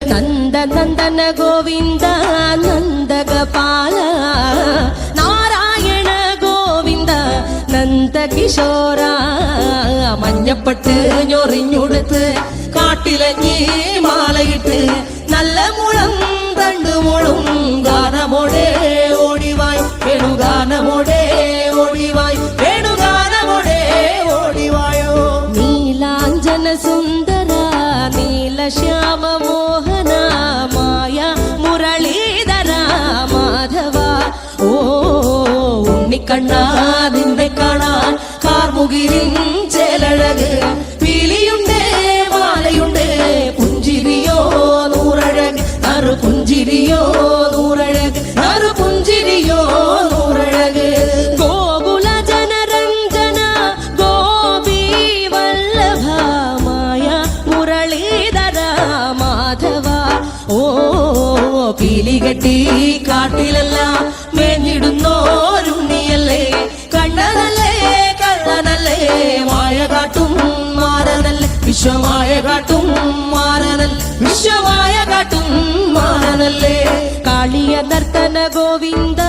നന്ദ നന്ദന ഗോവിന്ദ നന്ദഗപാല നാരായണ ഗോവിന്ദ നന്ദകിശോര മഞ്ഞപ്പെട്ട് ഞൊറിഞ്ഞുടുത്ത് കാട്ടിലഞ്ഞി മാലയിട്ട് നല്ല മുളം തണ്ടു മുളും ഗാനമോടെ ഓടിവായ് വേണുഗാനമോടെ ഓടിവായ് വേണുഗാനമോടെ ഓടിവായോ നീലാഞ്ജന സുന്ദര നീലശ്യാമ മോഹന മായ മുരളീധര മാധവ ഓ ഉണ്ണിക്കണ്ണാ നിന്നെ കാണാൻ കാർമുകിലിൻ ചേലഴക് പീലിയുണ്ട് മാലയുണ്ട് പുഞ്ചിരിയോ നൂറഴക് നറു പുഞ്ചിരിയോ നൂറഴക് നറു പുഞ്ചിരിയോ നൂറഴക് ഗോകുല ജനരഞ്ജന ഗോപി വല്ലഭ മായ മുരളീധര മാധവ ഓ പീലികെട്ടി കാട്ടിലെല്ലാം മേഞ്ഞിടുന്നോരുണ്ണിയല്ലേ കണ്ണനല്ലേ കള്ളനല്ലേ മായ കാട്ടും മാരനല്ലേ വിശ്വമായ കാട്ടും മാരനൽ വിശ്വമായ കാട്ടും മാരനല്ലേ കാളിയ നർത്തന ഗോവിന്ദ